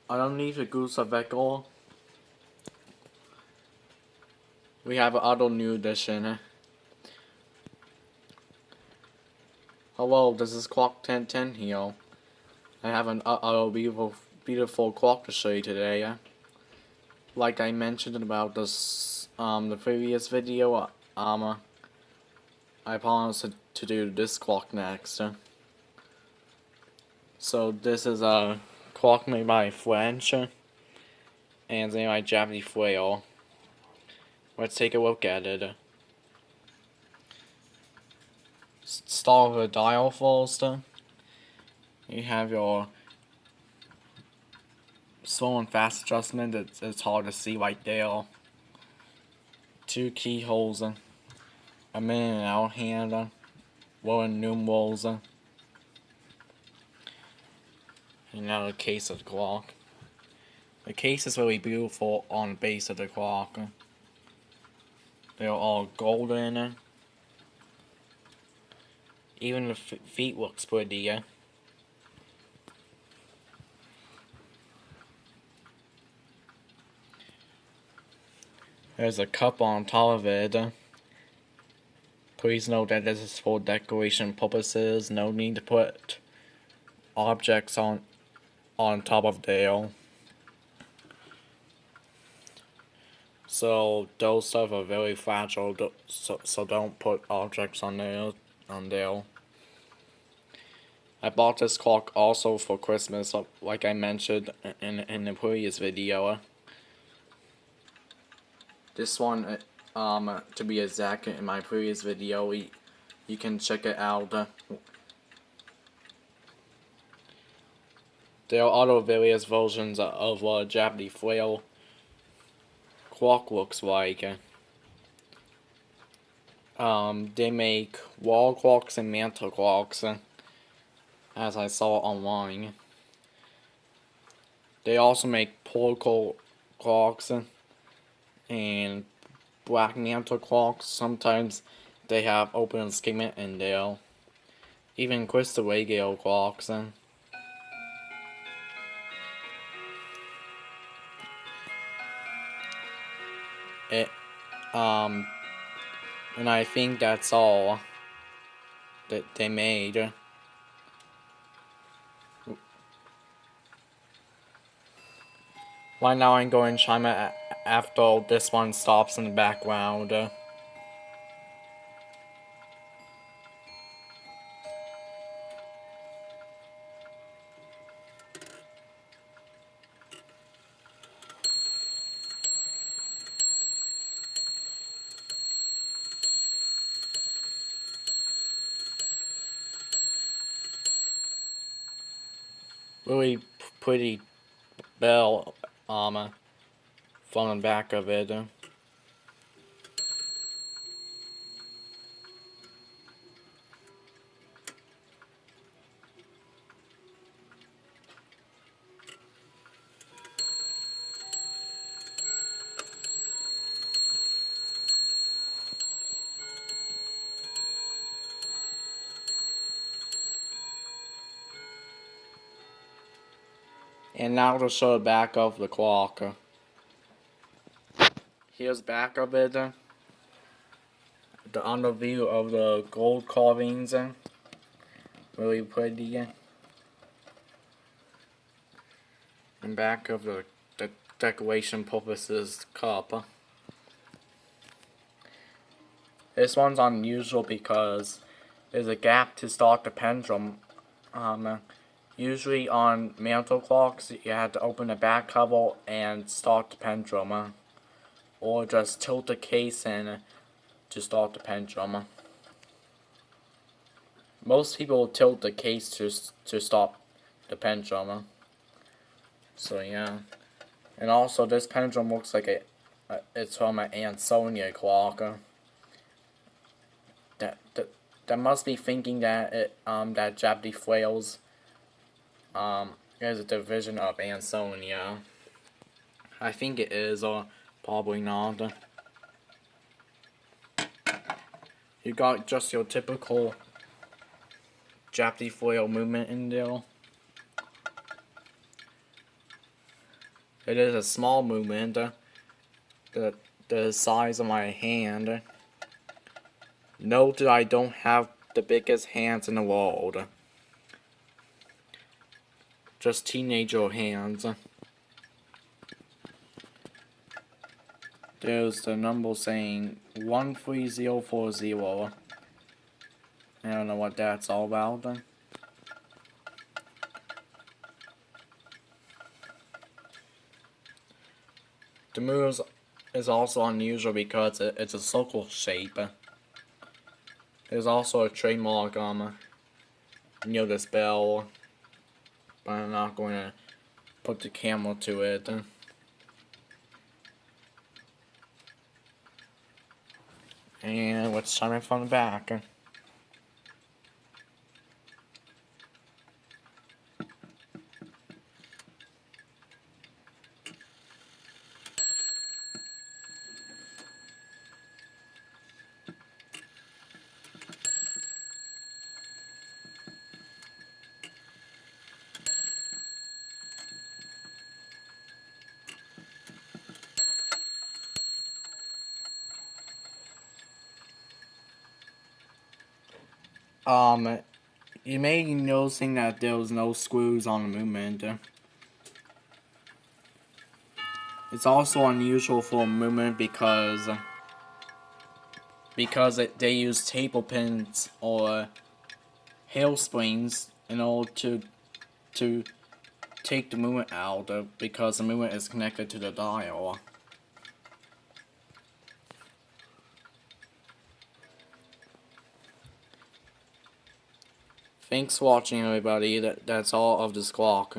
underneath the goose of vehicle, we have an auto new edition. Hello, this is Clock 1010 here. I have an beautiful clock to show you today. Like I mentioned about this the previous video, I promised to do this clock next. So this is a clock made by French, and it's made by Japy Freres. Let's take a look at it. Start with the dial first. You have your slow and fast adjustment. It's hard to see right there. 2 keyholes, a minute and hour hand, Roman numerals, and now the case of the clock. The case is really beautiful on the base of the clock. They're all golden. Even the feet looks pretty. There's a cup on top of it. Please note that this is for decoration purposes. No need to put objects on top of there. So those stuff are very fragile. So don't put objects on there. I bought this clock also for Christmas, like I mentioned in the previous video. This one, to be exact, in my previous video, you can check it out. There are other various versions of what a Japanese Freres clock looks like. They make wall clocks and mantle clocks, as I saw online. They also make polka clocks and black mantle clocks. Sometimes they have open escapement in there. Even crystal radio clocks. And I think that's all that they made. Right now I'm going to chime it after this one stops in the background. Really pretty bell from the back of it. And now to show the back of the clock. Here's back of it. The underview of the gold carvings. Really pretty. And back of the decoration purposes cup. This one's unusual because there's a gap to start the pendulum. Usually on mantle clocks, you have to open the back cover and start the pendulum, or just tilt the case in to start the pendulum. Most people tilt the case to stop the pendulum. So yeah, and also this pendulum looks like it's from an Aunt Sonia clock. That must be thinking that that Japanese Freres is a division of Aunt Sonia. I think it is, or probably not. You got just your typical Japanese Freres movement in there. It is a small movement, the size of my hand. Note that I don't have the biggest hands in the world. Just teenager hands. There's the number saying 13040. I don't know what that's all about. The moon is also unusual because it's a circle shape. There's also a trademark near this bell, but I'm not going to put the camera to it. And let's chime in from the back. You may be noticing that there was no screws on the movement. It's also unusual for a movement because they use staple pins or hail springs in order to take the movement out because the movement is connected to the dial. Thanks for watching, everybody. That's all of this clock.